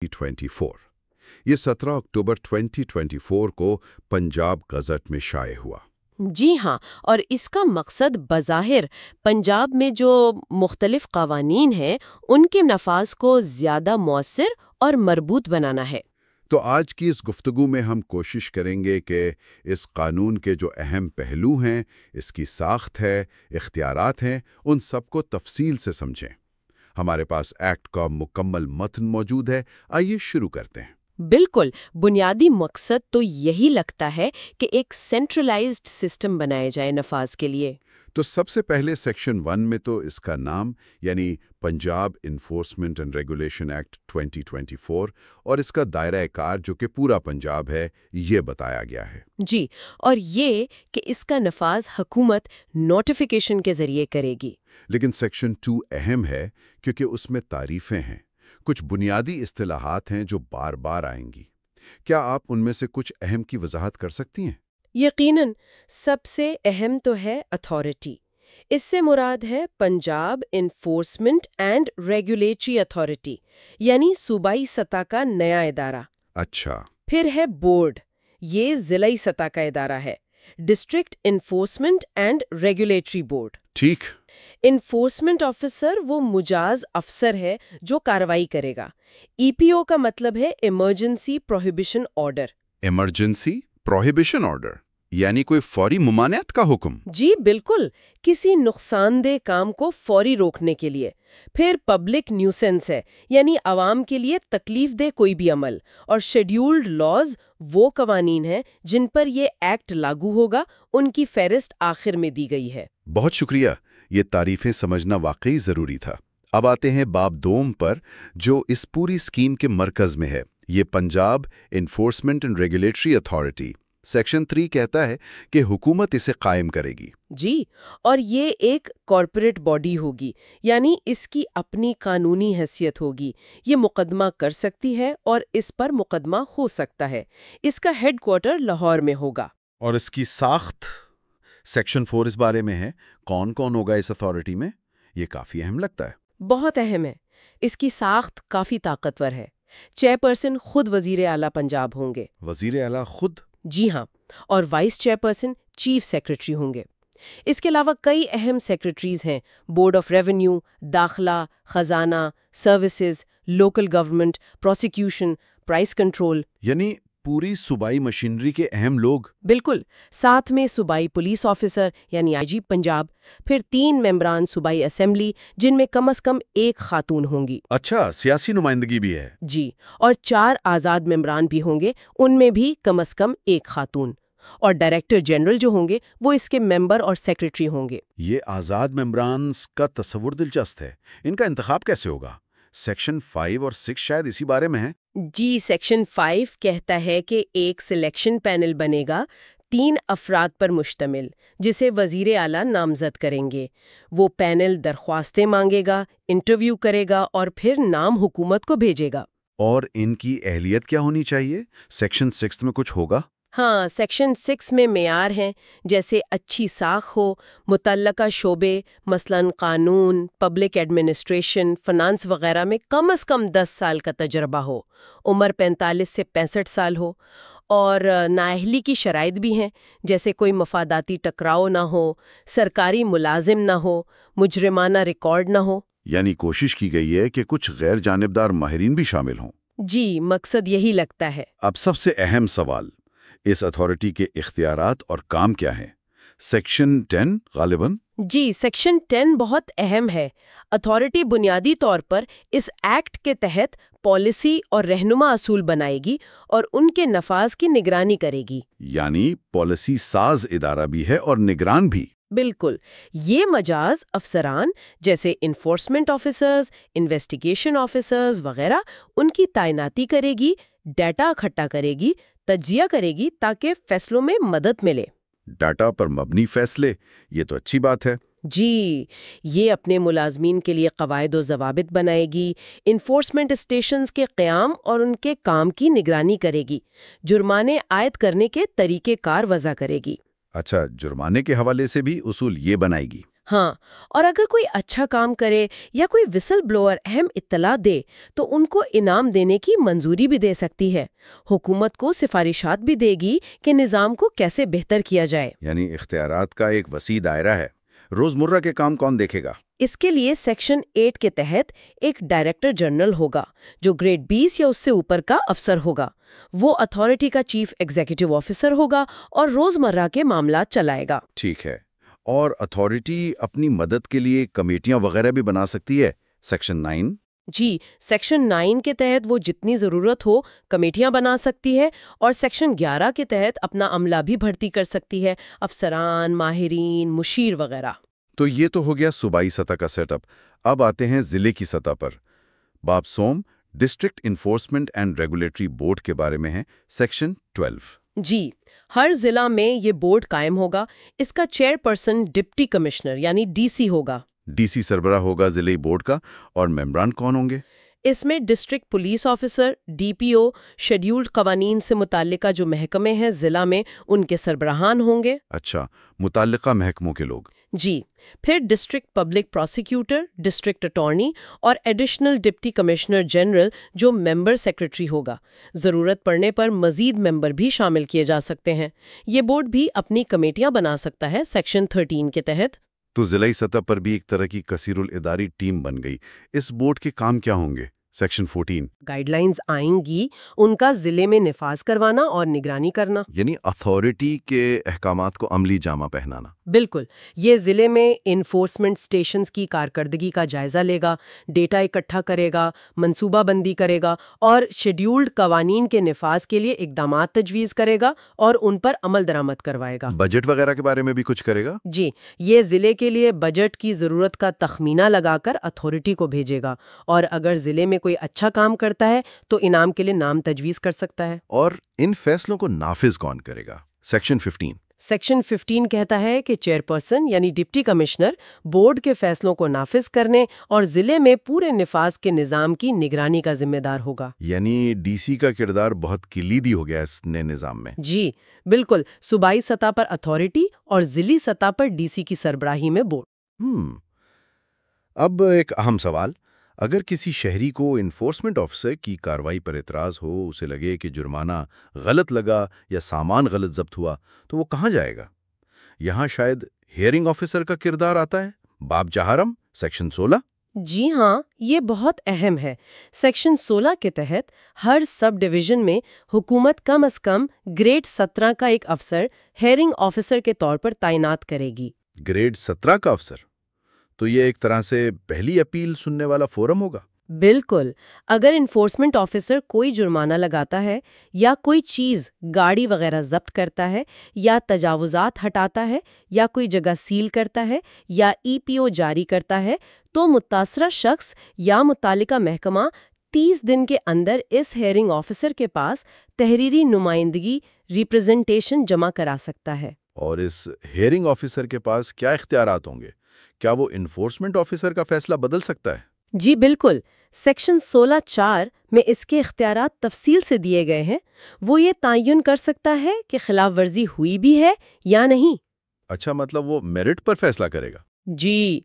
2024 یہ 17 اکتوبر 2024 کو پنجاب گزٹ میں شائع ہوا۔ جی ہاں، اور اس کا مقصد بظاہر پنجاب میں جو مختلف قوانین ہیں ان کے نفاذ کو زیادہ مؤثر اور مربوط بنانا ہے۔ تو آج کی اس گفتگو میں ہم کوشش کریں گے کہ اس قانون کے جو اہم پہلو ہیں، اس کی ساخت ہے، اختیارات ہیں، ان سب کو تفصیل سے سمجھیں۔ ہمارے پاس ایکٹ کا مکمل متن موجود ہے، آئیے شروع کرتے ہیں۔ بالکل، بنیادی مقصد تو یہی لگتا ہے کہ ایک سینٹرلائزڈ سسٹم بنایا جائے نفاذ کے لیے۔ تو سب سے پہلے سیکشن 1 میں تو اس کا نام یعنی Punjab enforcement and regulation act 2024 اور اس کا دائرہ کار جو کہ پورا پنجاب ہے یہ بتایا گیا ہے۔ جی، اور یہ کہ اس کا نفاذ حکومت نوٹیفیکیشن کے ذریعے کرے گی۔ لیکن سیکشن 2 اہم ہے کیونکہ اس میں تعریفیں ہیں، کچھ بنیادی اصطلاحات ہیں جو بار بار آئیں گی۔ کیا آپ ان میں سے کچھ اہم کی وضاحت کر سکتی ہیں؟ یقیناً، سب سے اہم تو ہے اتھارٹی۔ اس سے مراد ہے Punjab enforcement and regulatory authority, یعنی صوبائی سطح کا نیا ادارہ۔ اچھا۔ پھر ہے بورڈ، یہ ضلعی سطح کا ادارہ ہے، district enforcement and regulatory board. ٹھیک۔ انفورسمنٹ آفیسر وہ مجاز افسر ہے جو کارروائی کرے گا۔ ای پی او کا مطلب ہے emergency prohibition order. Emergency prohibition order یعنی کوئی فوری ممانعت کا حکم؟ جی بالکل، کسی نقصان دہ کام کو فوری روکنے کے لیے۔ پھر پبلک نیوسنس ہے، یعنی عوام کے لیے تکلیف دہ کوئی بھی عمل۔ اور شیڈیولڈ لاز وہ قوانین ہیں جن پر یہ ایکٹ لاگو ہوگا، ان کی فہرست آخر میں دی گئی ہے۔ بہت شکریہ، یہ تعریفیں سمجھنا واقعی ضروری تھا۔ اب آتے ہیں باب دوم پر جو اس پوری اسکیم کے مرکز میں ہے، یہ Punjab enforcement and regulatory authority. Section 3 کہتا ہے کہ حکومت اسے قائم کرے گی۔ جی، اور یہ ایک کارپوریٹ باڈی ہوگی، یعنی اس کی اپنی قانونی حیثیت ہوگی۔ یہ مقدمہ کر سکتی ہے اور اس پر مقدمہ ہو سکتا ہے۔ اس کا ہیڈ کوارٹر لاہور میں ہوگا۔ اور اس کی ساخت سیکشن 4 اس بارے میں ہے، کون کون ہوگا اس اتھارٹی میں؟ یہ کافی اہم لگتا ہے۔ بہت اہم ہے۔ اس کی ساخت کافی طاقتور ہے۔ چیئرپرسن خود وزیر اعلیٰ پنجاب ہوں گے۔ وزیر اعلیٰ خود؟ جی ہاں، اور وائس چیئرپرسن چیف سیکرٹری ہوں گے۔ اس کے علاوہ کئی اہم سیکرٹریز ہیں: بورڈ آف ریونیو، داخلہ، خزانہ، services, local government, prosecution, price control. یعنی پوری صوبائی مشینری کے اہم لوگ۔ بالکل، ساتھ میں صوبائی پولیس آفیسر یعنی آئی جی پنجاب، پھر 3 ممبران صوبائی اسمبلی جن میں کم از کم 1 خاتون ہوں گی۔ اچھا، سیاسی نمائندگی بھی ہے؟ جی، اور 4 آزاد ممبران بھی ہوں گے، ان میں بھی کم از کم 1 خاتون۔ اور ڈائریکٹر جنرل جو ہوں گے وہ اس کے ممبر اور سیکرٹری ہوں گے۔ یہ آزاد ممبران کا تصور دلچسپ ہے۔ ان کا انتخاب کیسے ہوگا؟ سیکشن 5 اور 6 شاید اسی بارے میں ہے۔ جی، سیکشن 5 کہتا ہے کہ ایک سلیکشن پینل بنے گا 3 افراد پر مشتمل، جسے وزیر اعلیٰ نامزد کریں گے۔ وہ پینل درخواستیں مانگے گا، انٹرویو کرے گا اور پھر نام حکومت کو بھیجے گا۔ اور ان کی اہلیت کیا ہونی چاہیے؟ سیکشن 6 میں کچھ ہوگا؟ ہاں، سیکشن 6 میں معیار ہیں، جیسے اچھی ساکھ ہو، متعلقہ شعبے مثلاً قانون، پبلک ایڈمنسٹریشن، فنانس وغیرہ میں کم از کم 10 سال کا تجربہ ہو، عمر 45 سے 65 سال ہو، اور نااہلی کی شرائط بھی ہیں، جیسے کوئی مفاداتی ٹکراؤ نہ ہو، سرکاری ملازم نہ ہو، مجرمانہ ریکارڈ نہ ہو۔ یعنی کوشش کی گئی ہے کہ کچھ غیر جانبدار ماہرین بھی شامل ہوں۔ جی، مقصد یہی لگتا ہے۔ اب سب سے اہم سوال، اس اتھارٹی کے اختیارات اور کام کیا ہیں؟ سیکشن 10 غالباً؟ جی، سیکشن 10 بہت اہم ہے۔ اتھارٹی بنیادی طور پر اس ایکٹ کے تحت پالیسی اور رہنما اصول بنائے گی اور ان کے نفاذ کی نگرانی کرے گی۔ یعنی پالیسی ساز ادارہ بھی ہے اور نگران بھی۔ بالکل، یہ مجاز افسران جیسے انفورسمنٹ آفیسرز، انویسٹیگیشن آفیسرز وغیرہ ان کی تعیناتی کرے گی، ڈیٹا اکٹھا کرے گی، تجزیہ کرے گی تاکہ فیصلوں میں مدد ملے۔ ڈیٹا پر مبنی فیصلے، یہ تو اچھی بات ہے۔ جی، یہ اپنے ملازمین کے لیے قواعد و ضوابط بنائے گی، انفورسمنٹ اسٹیشنز کے قیام اور ان کے کام کی نگرانی کرے گی، جرمانے عائد کرنے کے طریقہ کار وضع کرے گی۔ اچھا، جرمانے کے حوالے سے بھی اصول یہ بنائے گی؟ ہاں، اور اگر کوئی اچھا کام کرے یا کوئی وسل بلوئر اہم اطلاع دے تو ان کو انعام دینے کی منظوری بھی دے سکتی ہے۔ حکومت کو سفارشات بھی دے گی کہ نظام کو کیسے بہتر کیا جائے۔ یعنی اختیارات کا ایک وسیع دائرہ ہے۔ روزمرہ کے کام کون دیکھے گا؟ اس کے لیے سیکشن 8 کے تحت ایک ڈائریکٹر جنرل ہوگا جو گریڈ 20 یا اس سے اوپر کا افسر ہوگا۔ وہ اتھارٹی کا چیف ایگزیکٹو آفیسر ہوگا اور روزمرہ کے معاملات چلائے گا۔ ٹھیک ہے، اور اتھارٹی اپنی مدد کے لیے کمیٹیاں وغیرہ بھی بنا سکتی ہے؟ سیکشن 9؟ جی، سیکشن 9 کے تحت وہ جتنی ضرورت ہو کمیٹیاں بنا سکتی ہے، اور سیکشن 11 کے تحت اپنا عملہ بھی بھرتی کر سکتی ہے، افسران، ماہرین، مشیر وغیرہ۔ تو یہ تو ہو گیا صوبائی سطح کا سیٹ اپ۔ اب آتے ہیں ضلع کی سطح پر۔ باب سوم district enforcement and regulatory board کے بارے میں ہے، سیکشن 12۔ جی، ہر ضلع میں یہ بورڈ قائم ہوگا۔ اس کا چیئر پرسن ڈپٹی کمشنر یعنی ڈی سی ہوگا۔ ڈی سی سربراہ ہوگا ضلعی بورڈ کا، اور ممبران کون ہوں گے؟ اس میں district police officer, D P O, scheduled قوانین سے متعلقہ جو محکمے ہیں ضلع میں، ان کے سربراہان ہوں گے۔ اچھا، متعلقہ محکموں کے لوگ۔ جی، پھر district public prosecutor, district attorney اور ایڈیشنل ڈپٹی کمشنر جنرل جو ممبر سیکرٹری ہوگا۔ ضرورت پڑنے پر مزید ممبر بھی شامل کیے جا سکتے ہیں۔ یہ بورڈ بھی اپنی کمیٹیاں بنا سکتا ہے سیکشن 13 کے تحت۔ تو ضلعی سطح پر بھی ایک طرح کی کثیر الاداری ٹیم بن گئی۔ اس بورڈ کے کام کیا ہوں گے؟ سیکشن 14۔ گائیڈ لائنز آئیں گی، ان کا ضلع میں نفاذ کروانا اور نگرانی کرنا۔ یعنی اتھارٹی کے احکامات کو عملی جامہ پہنانا۔ بالکل، یہ ضلع میں انفورسمنٹ اسٹیشنز کی کارکردگی کا جائزہ لے گا، ڈیٹا اکٹھا کرے گا، منصوبہ بندی کرے گا اور شیڈیولڈ قوانین کے نفاذ کے لیے اقدامات تجویز کرے گا اور ان پر عمل درآمد کروائے گا۔ بجٹ وغیرہ کے بارے میں بھی کچھ کرے گا؟ جی، یہ ضلع کے لیے بجٹ کی ضرورت کا تخمینہ لگا کر اتھارٹی کو بھیجے گا، اور اگر ضلع میں کوئی اچھا کام کرتا ہے تو انعام کے لیے نام تجویز کر سکتا ہے۔ اور ان فیصلوں کو نافذ کون کرے گا؟ سیکشن 15۔ سیکشن 15 کہتا ہے کہ چیئرپرسن یعنی ڈپٹی کمشنر بورڈ کے فیصلوں کو نافذ کرنے اور ضلع میں پورے نفاذ کے نظام کی نگرانی کا ذمہ دار ہوگا۔ یعنی ڈی سی کا کردار بہت کلیدی ہو گیا اس نئے نظام میں۔ جی بالکل، صوبائی سطح پر اتھارٹی اور ضلعی سطح پر ڈی سی کی سربراہی میں بورڈ۔ اب ایک اہم سوال، اگر کسی شہری کو انفورسمنٹ آفیسر کی کارروائی پر اعتراض ہو، اسے لگے کہ جرمانہ غلط لگا یا سامان غلط ضبط ہوا، تو وہ کہاں جائے گا؟ یہاں شاید ہیئرنگ آفیسر کا کردار آتا ہے۔ باب چہارم سیکشن 16۔ جی ہاں، یہ بہت اہم ہے۔ سیکشن 16 کے تحت ہر سب ڈویژن میں حکومت کم از کم گریڈ 17 کا ایک افسر ہیئرنگ آفیسر کے طور پر تعینات کرے گی۔ گریڈ 17 کا افسر؟ تو یہ ایک طرح سے پہلی اپیل سننے والا فورم ہوگا۔ بالکل، اگر انفورسمنٹ آفیسر کوئی جرمانہ لگاتا ہے یا کوئی چیز گاڑی وغیرہ ضبط کرتا ہے یا تجاوزات ہٹاتا ہے یا کوئی جگہ سیل کرتا ہے یا ای پی او جاری کرتا ہے تو متاثرہ شخص یا متعلقہ محکمہ 30 دن کے اندر اس ہیئرنگ آفیسر کے پاس تحریری نمائندگی ریپرزنٹیشن جمع کرا سکتا ہے۔ اور اس ہیئرنگ آفیسر کے پاس کیا اختیارات ہوں گے؟ کیا وہ انفورسمنٹ آفیسر کا فیصلہ بدل سکتا ہے؟ جی بالکل، سیکشن 16(4) میں اس کے اختیارات تفصیل سے دیے گئے ہیں۔ وہ یہ تعین کر سکتا ہے کہ خلاف ورزی ہوئی بھی ہے یا نہیں۔ اچھا، مطلب وہ میرٹ پر فیصلہ کرے گا؟ جی،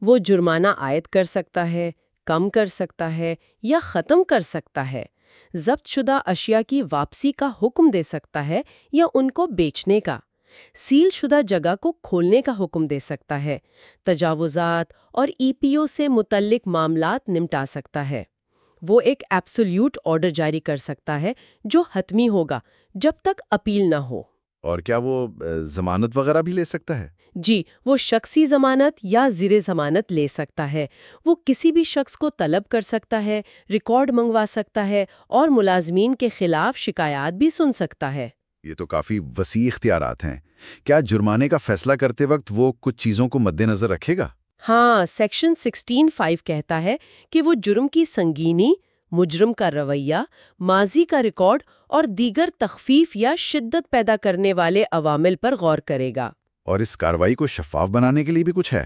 وہ جرمانہ عائد کر سکتا ہے، کم کر سکتا ہے یا ختم کر سکتا ہے، ضبط شدہ اشیاء کی واپسی کا حکم دے سکتا ہے یا ان کو بیچنے کا، سیل شدہ جگہ کو کھولنے کا حکم دے سکتا ہے، تجاوزات اور ای پی او سے متعلق معاملات نمٹا سکتا ہے۔ وہ ایک ایبسولیوٹ آرڈر جاری کر سکتا ہے جو حتمی ہوگا جب تک اپیل نہ ہو۔ اور کیا وہ ضمانت وغیرہ بھی لے سکتا ہے؟ جی، وہ شخصی ضمانت یا زیر ضمانت لے سکتا ہے۔ وہ کسی بھی شخص کو طلب کر سکتا ہے، ریکارڈ منگوا سکتا ہے اور ملازمین کے خلاف شکایات بھی سن سکتا ہے۔ یہ تو کافی وسیع اختیارات ہیں۔ کیا جرمانے کا فیصلہ کرتے وقت وہ کچھ چیزوں کو مد نظر رکھے گا؟ ہاں، سیکشن 16(5) کہتا ہے کہ وہ جرم کی سنگینی، مجرم کا رویہ، ماضی کا ریکارڈ اور دیگر تخفیف یا شدت پیدا کرنے والے عوامل پر غور کرے گا۔ اور اس کارروائی کو شفاف بنانے کے لیے بھی کچھ ہے؟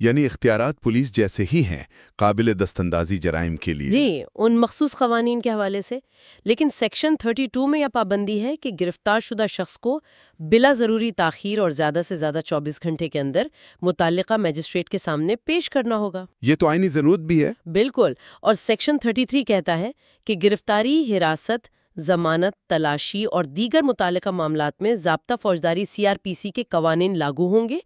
یعنی اختیارات پولیس جیسے ہی ہیں قابل دستاندازی جرائم کے لیے؟ جی، ان مخصوص قوانین کے حوالے سے. لیکن سیکشن 32 میں یہ پابندی ہے کہ گرفتار شدہ شخص کو بلا ضروری تاخیر اور زیادہ سے زیادہ 24 گھنٹے کے اندر متعلقہ میجسٹریٹ کے سامنے پیش کرنا ہوگا. یہ تو آئینی ضرورت بھی ہے. بالکل. اور سیکشن 33 کہتا ہے کہ گرفتاری، حراست، ضمانت، تلاشی اور دیگر متعلقہ معاملات میں ضابطہ فوجداری CRPC کے قوانین لاگو ہوں گے،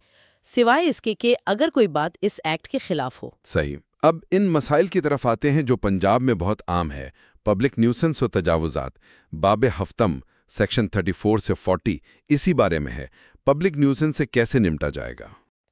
سوائے اس کے کہ اگر کوئی بات اس ایکٹ کے خلاف ہو. صحیح. اب ان مسائل کی طرف آتے ہیں جو پنجاب میں بہت عام ہے، پبلک نیوسنس و تجاوزات. باب ہفتم سیکشن 34 سے 40 اسی بارے میں ہے. پبلک نیوسنس سے کیسے نمٹا جائے گا؟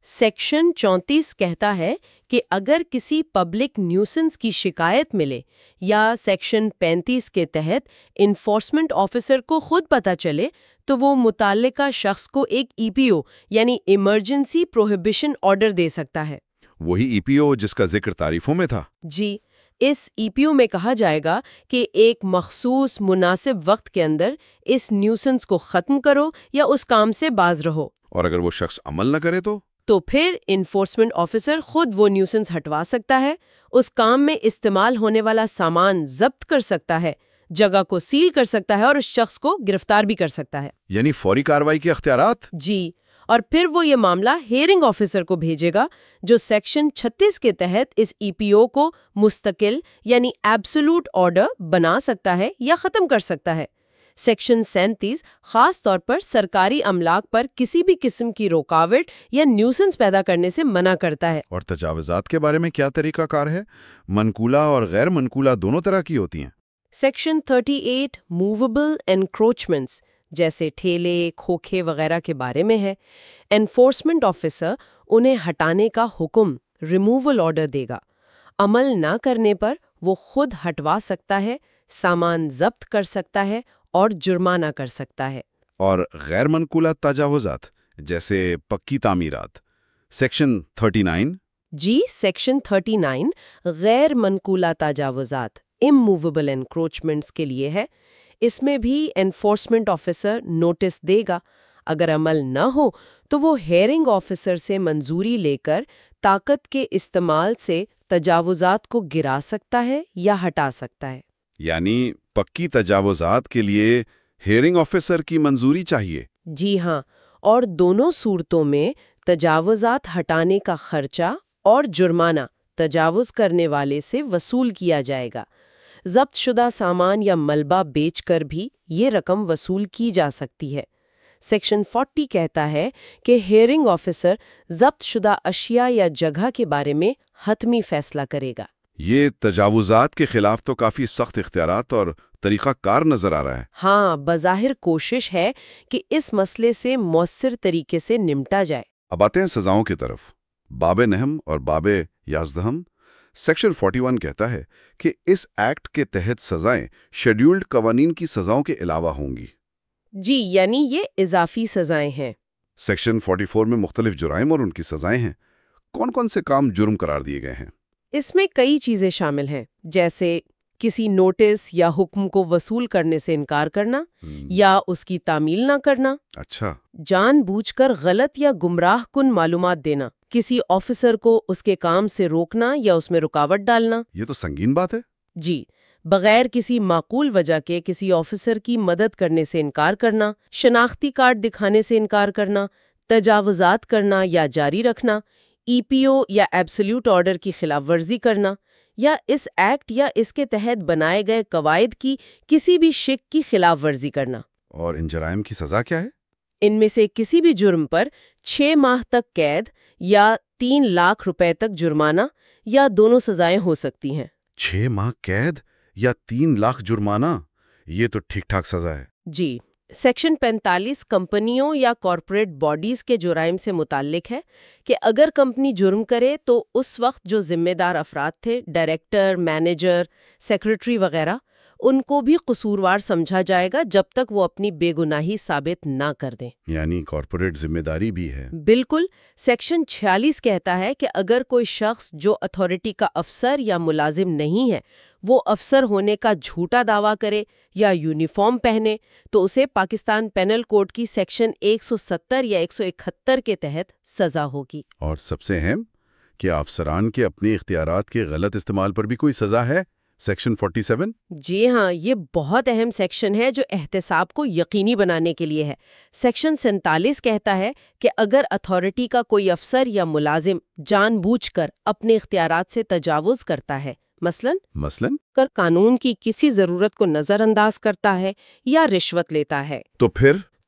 سیکشن 34 کہتا ہے کہ اگر کسی پبلک نیوسنس کی شکایت ملے یا سیکشن 35 کے تحت انفورسمنٹ آفیسر کو خود پتہ چلے تو وہ متعلقہ شخص کو ایک EPO یعنی ایمرجنسی پروہیبیشن آرڈر دے سکتا ہے. وہی EPO جس کا ذکر تعریفوں میں تھا؟ جی، اس EPO میں کہا جائے گا کہ ایک مخصوص مناسب وقت کے اندر اس نیوسنس کو ختم کرو یا اس کام سے باز رہو. اور اگر وہ شخص عمل نہ کرے تو پھر انفورسمنٹ آفیسر خود وہ نیوسنس ہٹوا سکتا ہے، اس کام میں استعمال ہونے والا سامان ضبط کر سکتا ہے، جگہ کو سیل کر سکتا ہے اور اس شخص کو گرفتار بھی کر سکتا ہے. یعنی فوری کارروائی کے اختیارات؟ جی، اور پھر وہ یہ معاملہ ہیئرنگ آفیسر کو بھیجے گا جو سیکشن 36 کے تحت اس EPO کو مستقل یعنی ایبسولوٹ آرڈر بنا سکتا ہے یا ختم کر سکتا ہے. سیکشن 37 خاص طور پر سرکاری املاک پر کسی بھی قسم کی رکاوٹ یا نیوسنس پیدا کرنے سے منع کرتا ہے. اور تجاوزات کے بارے میں کیا طریقہ کار ہے؟ منقولہ اور غیر منقولہ دونوں طرح کی ہوتی ہیں. سیکشن 38 موویبل انکروچمنٹس جیسے ٹھیلے، کھوکھے وغیرہ کے بارے میں ہے. انفورسمنٹ آفیسر انہیں ہٹانے کا حکم ریموول آرڈر دے گا. عمل نہ کرنے پر وہ خود ہٹوا سکتا ہے، سامان ضبط کر سکتا ہے اور جرمانہ کر سکتا ہے. اور غیر منقولہ تجاوزات جیسے پکی تعمیرات سیکشن 39؟ جی، سیکشن 39 غیر منقولہ تجاوزات اموویبل انکروچمنٹس کے لیے ہے. اس میں بھی انفورسمنٹ آفیسر نوٹس دے گا. اگر عمل نہ ہو تو وہ ہیئرنگ آفیسر سے منظوری لے کر طاقت کے استعمال سے تجاوزات کو گرا سکتا ہے یا ہٹا سکتا ہے. یعنی پکی تجاوزات کے لیے ہیئرنگ آفیسر کی منظوری چاہیے؟ جی ہاں، اور دونوں صورتوں میں تجاوزات ہٹانے کا خرچہ اور جرمانہ تجاوز کرنے والے سے وصول کیا جائے گا. ضبط شدہ سامان یا ملبہ بیچ کر بھی یہ رقم وصول کی جا سکتی ہے. سیکشن 40 کہتا ہے کہ ہیئرنگ آفیسر ضبط شدہ اشیاء یا جگہ کے بارے میں حتمی فیصلہ کرے گا. یہ تجاوزات کے خلاف تو کافی سخت اختیارات اور طریقہ کار نظر آ رہا ہے. ہاں، بظاہر کوشش ہے کہ اس مسئلے سے مؤثر طریقے سے نمٹا جائے. اب آتے ہیں سزاؤں کی طرف. باب نہم اور باب یازدہم. سیکشن 41 کہتا ہے کہ اس ایکٹ کے تحت سزائیں شیڈیولڈ قوانین کی سزاؤں کے علاوہ ہوں گی. جی، یعنی یہ اضافی سزائیں ہیں. سیکشن 44 میں مختلف جرائم اور ان کی سزائیں ہیں. کون کون سے کام جرم قرار دیے گئے ہیں؟ اس میں کئی چیزیں شامل ہیں، جیسے کسی نوٹس یا حکم کو وصول کرنے سے انکار کرنا یا اس کی تعمیل نہ کرنا. اچھا. جان بوجھ کر غلط یا گمراہ کن معلومات دینا. کسی آفیسر کو اس کے کام سے روکنا یا اس میں رکاوٹ ڈالنا. یہ تو سنگین بات ہے. جی، بغیر کسی معقول وجہ کے کسی آفیسر کی مدد کرنے سے انکار کرنا، شناختی کارڈ دکھانے سے انکار کرنا، تجاوزات کرنا یا جاری رکھنا، EPO یا ایبسولوٹ آرڈر کی خلاف ورزی کرنا، یا اس ایکٹ یا اس کے تحت بنائے گئے قواعد کی کسی بھی شق کی خلاف ورزی کرنا. اور ان جرائم کی سزا کیا ہے؟ ان میں سے کسی بھی جرم پر 6 ماہ تک قید یا 3 لاکھ روپے تک جرمانہ یا دونوں سزائیں ہو سکتی ہیں. 6 ماہ قید یا 3 لاکھ جرمانہ؟ یہ تو ٹھیک ٹھاک سزا ہے. جی. سیکشن 45 کمپنیوں یا کارپوریٹ باڈیز کے جرائم سے متعلق ہے کہ اگر کمپنی جرم کرے تو اس وقت جو ذمہ دار افراد تھے، ڈائریکٹر، مینیجر، سیکریٹری وغیرہ، ان کو بھی قصوروار سمجھا جائے گا جب تک وہ اپنی بے گناہی ثابت نہ کر دیں. یعنی کارپوریٹ ذمہ داری بھی ہے. بالکل. سیکشن 46 کہتا ہے کہ اگر کوئی شخص جو اتھارٹی کا افسر یا ملازم نہیں ہے وہ افسر ہونے کا جھوٹا دعویٰ کرے یا یونیفارم پہنے تو اسے پاکستان پینل کوڈ کی سیکشن 170 یا 171 کے تحت سزا ہوگی. اور سب سے اہم کیا افسران کے اپنے اختیارات کے غلط استعمال پر بھی کوئی سزا ہے؟ سیکشن 47؟ جی ہاں، یہ بہت اہم سیکشن ہے جو احتساب کو یقینی بنانے کے لیے ہے۔ سیکشن 47 کہتا ہے کہ اگر اتھارٹی کا کوئی افسر یا ملازم جان بوجھ کر اپنے اختیارات سے تجاوز کرتا ہے، مثلاً کر قانون کی کسی ضرورت کو نظر انداز کرتا ہے یا رشوت لیتا ہے،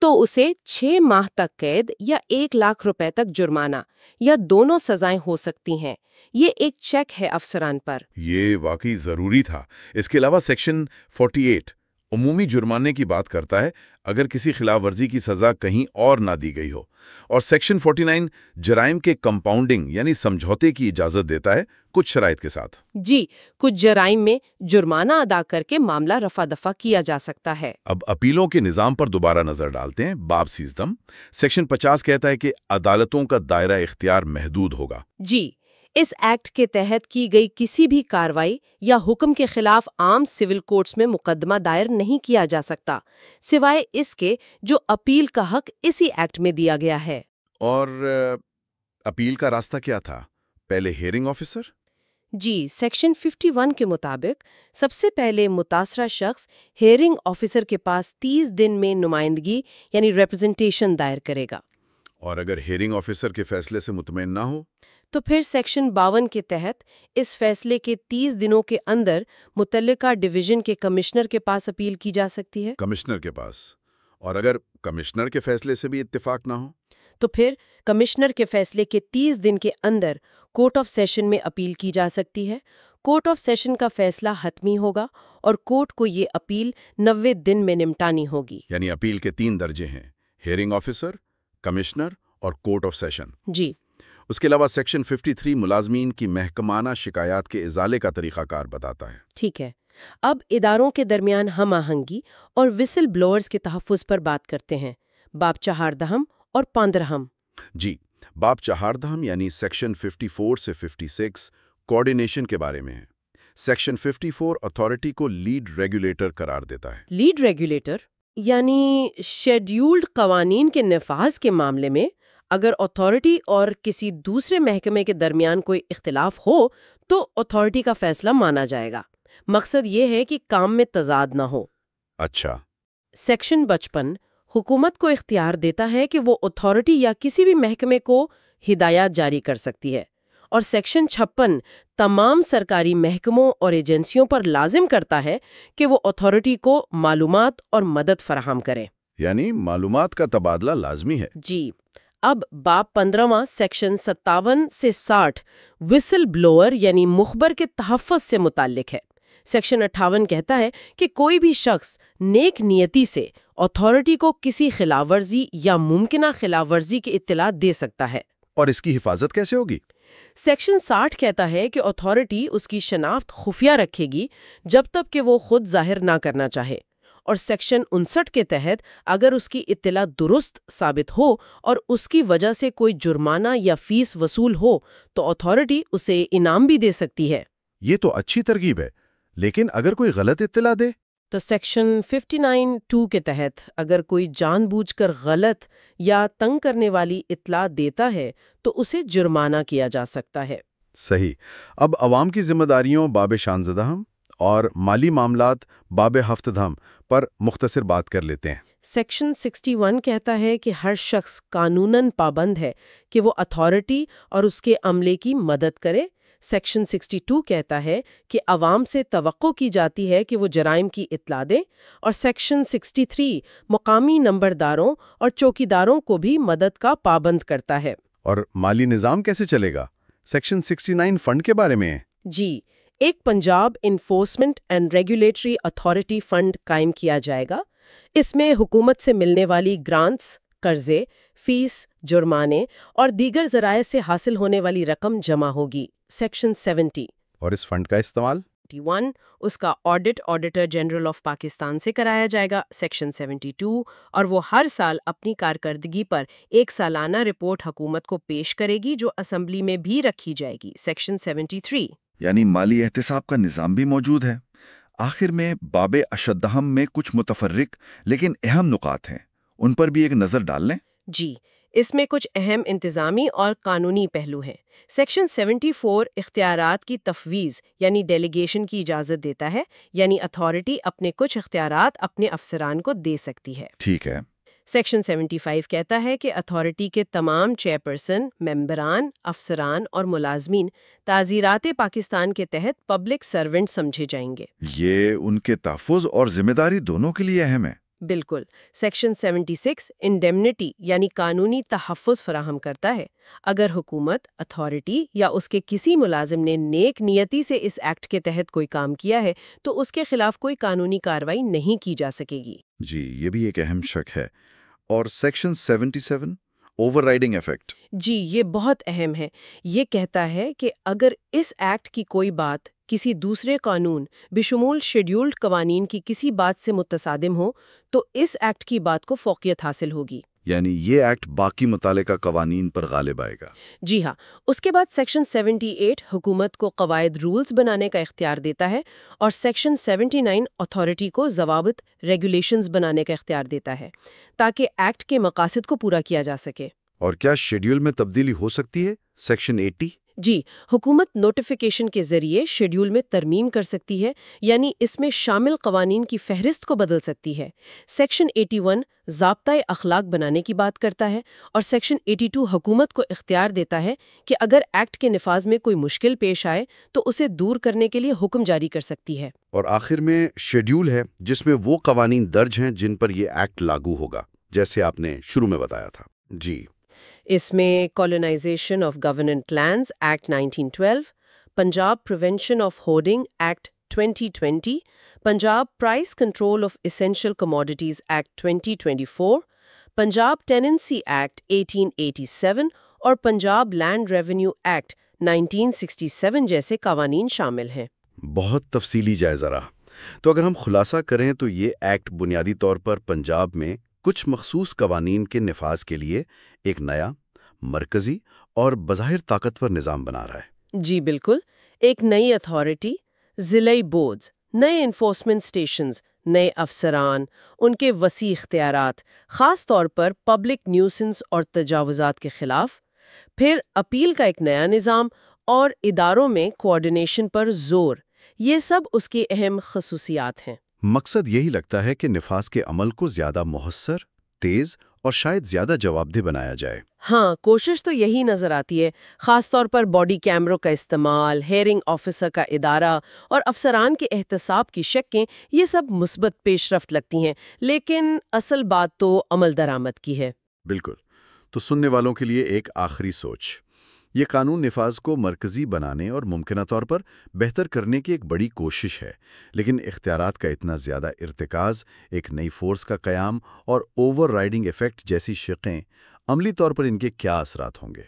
تو اسے 6 ماہ تک قید یا 1 لاکھ روپے تک جرمانہ یا دونوں سزائیں ہو سکتی ہیں۔ یہ ایک چیک ہے افسران پر۔ یہ واقعی ضروری تھا۔ اس کے علاوہ سیکشن 48 عمومی جرمانے کی بات کرتا ہے اگر کسی خلاف ورزی کی سزا کہیں اور نہ دی گئی ہو، اور سیکشن 49 جرائم کے کمپاؤنڈنگ یعنی سمجھوتے کی اجازت دیتا ہے کچھ شرائط کے ساتھ۔ جی، کچھ جرائم میں جرمانہ ادا کر کے معاملہ رفع دفع کیا جا سکتا ہے۔ اب اپیلوں کے نظام پر دوبارہ نظر ڈالتے ہیں۔ باب 13 سیکشن 50 کہتا ہے کہ عدالتوں کا دائرہ اختیار محدود ہوگا۔ جی، اس ایکٹ کے تحت کی گئی کسی بھی کارروائی یا حکم کے خلاف عام سول کورٹس میں مقدمہ دائر نہیں کیا جا سکتا، سوائے اس کے جو اپیل کا حق اسی ایکٹ میں دیا گیا ہے۔ اور اپیل کا راستہ کیا تھا؟ پہلے ہیئرنگ آفیسر؟ جی، سیکشن 51 کے مطابق سب سے پہلے متاثرہ شخص ہیئرنگ آفیسر کے پاس 30 دن میں نمائندگی یعنی ریپرزنٹیشن دائر کرے گا۔ اور اگر ہیئرنگ آفیسر کے فیصلے سے مطمئن نہ ہو تو پھر سیکشن 52 کے تحت اس فیصلے کے 30 دنوں کے اندر متعلقہ ڈویژن کے کمشنر کے پاس اپیل کی جا سکتی ہے۔ کمشنر کے پاس؟ اور اگر کمشنر کے فیصلے سے بھی اتفاق نہ ہو تو پھر کمشنر کے فیصلے کے 30 دن کے اندر کورٹ آف سیشن میں اپیل کی جا سکتی ہے۔ کورٹ آف سیشن کا فیصلہ حتمی ہوگا اور کورٹ کو یہ اپیل 90 دن میں نمٹانی ہوگی۔ یعنی اپیل کے 3 درجے ہیں: ہیئرنگ آفیسر، کمشنر اور کورٹ آف سیشن۔ جی، اس کے علاوہ سیکشن 53 ملازمین کی محکمانہ شکایات کے ازالے کا طریقہ کار بتاتا ہے۔ ٹھیک ہے، اب اداروں کے درمیان ہم آہنگی اور وسل بلوئرز کے تحفظ پر بات کرتے ہیں۔ باب 14 اور 15۔ جی، باب 14 یعنی سیکشن 54 سے 56 کوارڈینیشن کے بارے میں ہے۔ سیکشن 54 اتھارٹی کو لیڈ ریگولیٹر قرار دیتا ہے۔ لیڈ ریگولیٹر یعنی شیڈیولڈ قوانین کے نفاذ کے معاملے میں اگر اتھارٹی اور کسی دوسرے محکمے کے درمیان کوئی اختلاف ہو تو اتھارٹی کا فیصلہ مانا جائے گا۔ مقصد یہ ہے کہ کام میں تضاد نہ ہو۔ اچھا۔ سیکشن 55 حکومت کو اختیار دیتا ہے کہ وہ اتھارٹی یا کسی بھی محکمے کو ہدایات جاری کر سکتی ہے، اور سیکشن 56 تمام سرکاری محکموں اور ایجنسیوں پر لازم کرتا ہے کہ وہ اتھارٹی کو معلومات اور مدد فراہم کریں۔ یعنی معلومات کا تبادلہ لازمی ہے۔ جی، اب باب 15 سیکشن 57 سے 60 وسل بلوئر یعنی مخبر کے تحفظ سے متعلق ہے۔ سیکشن 58 کہتا ہے کہ کوئی بھی شخص نیک نیتی سے اتھارٹی کو کسی خلاف ورزی یا ممکنہ خلاف ورزی کی اطلاع دے سکتا ہے۔ اور اس کی حفاظت کیسے ہوگی؟ سیکشن 60 کہتا ہے کہ اتھارٹی اس کی شناخت خفیہ رکھے گی جب تک کہ وہ خود ظاہر نہ کرنا چاہے، اور سیکشن 59 کے تحت اگر اس کی اطلاع درست ثابت ہو اور اس کی وجہ سے کوئی جرمانہ یا فیس وصول ہو تو اتھارٹی اسے انعام بھی دے سکتی ہے۔ یہ تو اچھی ترغیب ہے، لیکن اگر کوئی غلط اطلاع دے؟ تو سیکشن 59(2) کے تحت اگر کوئی جان بوجھ کر غلط یا تنگ کرنے والی اطلاع دیتا ہے تو اسے جرمانہ کیا جا سکتا ہے۔ صحیح۔ اب عوام کی ذمہ داریوں باب 16 اور مالی معاملات باب 17 پر مختصر بات کر لیتے ہیں۔ سیکشن 61 کہتا ہے کہ ہر شخص قانوناً پابند ہے کہ وہ اتھارٹی اور اس کے عملے کی مدد کرے۔ سیکشن 62 کہتا ہے کہ عوام سے توقع کی جاتی ہے کہ وہ جرائم کی اطلاع دیں، اور سیکشن 63 مقامی نمبرداروں اور چوکیداروں کو بھی مدد کا پابند کرتا ہے۔ اور مالی نظام کیسے چلے گا؟ سیکشن 69 فنڈ کے بارے میں ہے۔ جی، ایک Punjab enforcement and regulatory authority fund قائم کیا جائے گا۔ اس میں حکومت سے ملنے والی گرانٹس، قرضے، فیس، جرمانے اور دیگر ذرائع سے حاصل ہونے والی رقم جمع ہوگی۔ سیکشن 70۔ اور اس فنڈ کا استعمال 71 اس کا آڈیٹر جنرل آف پاکستان سے کرایا جائے گا۔ سیکشن 72 اور وہ ہر سال اپنی کارکردگی پر ایک سالانہ رپورٹ حکومت کو پیش کرے گی جو اسمبلی میں بھی رکھی جائے گی۔ سیکشن 73۔ یعنی مالی احتساب کا نظام بھی موجود ہے۔ آخر میں باب 18 میں کچھ متفرق لیکن اہم نکات ہیں، ان پر بھی ایک نظر ڈال لیں۔ جی، اس میں کچھ اہم انتظامی اور قانونی پہلو ہیں۔ سیکشن 74 اختیارات کی تفویض یعنی ڈیلیگیشن کی اجازت دیتا ہے، یعنی اتھارٹی اپنے کچھ اختیارات اپنے افسران کو دے سکتی ہے۔ ٹھیک ہے۔ سیکشن 75 کہتا ہے کہ اتھارٹی کے تمام چیئرپرسن، ممبران، افسران اور ملازمین تعزیرات پاکستان کے تحت پبلک سرونٹ سمجھے جائیں گے۔ یہ ان کے تحفظ اور ذمہ داری دونوں کے لیے اہم ہے۔ بالکل۔ سیکشن 76 انڈیمنٹی یعنی قانونی تحفظ فراہم کرتا ہے۔ اگر حکومت، اتھارٹی یا اس کے کسی ملازم نے نیک نیتی سے اس ایکٹ کے تحت کوئی کام کیا ہے تو اس کے خلاف کوئی قانونی کارروائی نہیں کی جا سکے گی۔ جی، یہ بھی ایک اہم شق ہے۔ اور سیکشن 77 اوور رائڈنگ ایفیکٹ۔ جی، یہ بہت اہم ہے۔ یہ کہتا ہے کہ اگر اس ایکٹ کی کوئی بات کسی دوسرے قانون بشمول شیڈیولڈ قوانین کی کسی بات سے متصادم ہو تو اس ایکٹ کی بات کو فوقیت حاصل ہوگی۔ یعنی یہ ایکٹ باقی متعلقہ قوانین پر غالب آئے گا۔ جی ہاں۔ اس کے بعد سیکشن 78 حکومت کو قواعد رولز بنانے کا اختیار دیتا ہے اور سیکشن 79 اتھارٹی کو ضوابط ریگولیشنز بنانے کا اختیار دیتا ہے تاکہ ایکٹ کے مقاصد کو پورا کیا جا سکے۔ اور کیا شیڈیول میں تبدیلی ہو سکتی ہے؟ سیکشن 80؟ جی، حکومت نوٹیفیکیشن کے ذریعے شیڈیول میں ترمیم کر سکتی ہے، یعنی اس میں شامل قوانین کی فہرست کو بدل سکتی ہے۔ سیکشن 81 ضابطۂ اخلاق بنانے کی بات کرتا ہے اور سیکشن 82 حکومت کو اختیار دیتا ہے کہ اگر ایکٹ کے نفاذ میں کوئی مشکل پیش آئے تو اسے دور کرنے کے لیے حکم جاری کر سکتی ہے۔ اور آخر میں شیڈیول ہے جس میں وہ قوانین درج ہیں جن پر یہ ایکٹ لاگو ہوگا، جیسے آپ نے شروع میں بتایا تھا۔ جی، اس میں colonisation of government lands act 1912، Punjab prevention of hoarding act 2020، Punjab price control of essential commodities act 2024، Punjab tenancy act 1887 اور پنجاب لینڈ ریونیو ایکٹ 1967 جیسے قوانین شامل ہیں۔ بہت تفصیلی جائزہ رہا۔ تو اگر ہم خلاصہ کریں تو یہ ایکٹ بنیادی طور پر پنجاب میں کچھ مخصوص قوانین کے نفاذ کے لیے ایک نیا، مرکزی اور بظاہر طاقتور نظام بنا رہا ہے۔ جی بالکل، ایک نئی اتھارٹی، ضلعی بورڈز، نئے انفورسمنٹ اسٹیشنز، نئے افسران، ان کے وسیع اختیارات، خاص طور پر پبلک نیوسنس اور تجاوزات کے خلاف، پھر اپیل کا ایک نیا نظام اور اداروں میں کوآرڈینیشن پر زور، یہ سب اس کی اہم خصوصیات ہیں۔ مقصد یہی لگتا ہے کہ نفاذ کے عمل کو زیادہ مؤثر، تیز اور شاید زیادہ جواب دہ بنایا جائے۔ ہاں، کوشش تو یہی نظر آتی ہے، خاص طور پر باڈی کیمروں کا استعمال، ہیئرنگ آفیسر کا ادارہ اور افسران کے احتساب کی شکیں، یہ سب مثبت پیش رفت لگتی ہیں، لیکن اصل بات تو عمل درآمد کی ہے۔ بالکل۔ تو سننے والوں کے لیے ایک آخری سوچ۔ یہ قانون نفاذ کو مرکزی بنانے اور ممکنہ طور پر بہتر کرنے کی ایک بڑی کوشش ہے، لیکن اختیارات کا اتنا زیادہ ارتکاز، ایک نئی فورس کا قیام اور اوور رائڈنگ ایفیکٹ جیسی شقیں، عملی طور پر ان کے کیا اثرات ہوں گے؟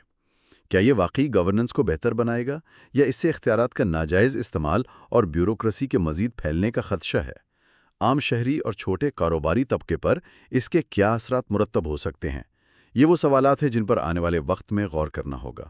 کیا یہ واقعی گورننس کو بہتر بنائے گا یا اس سے اختیارات کا ناجائز استعمال اور بیوروکریسی کے مزید پھیلنے کا خدشہ ہے؟ عام شہری اور چھوٹے کاروباری طبقے پر اس کے کیا اثرات مرتب ہو سکتے ہیں؟ یہ وہ سوالات ہیں جن پر آنے والے وقت میں غور کرنا ہوگا۔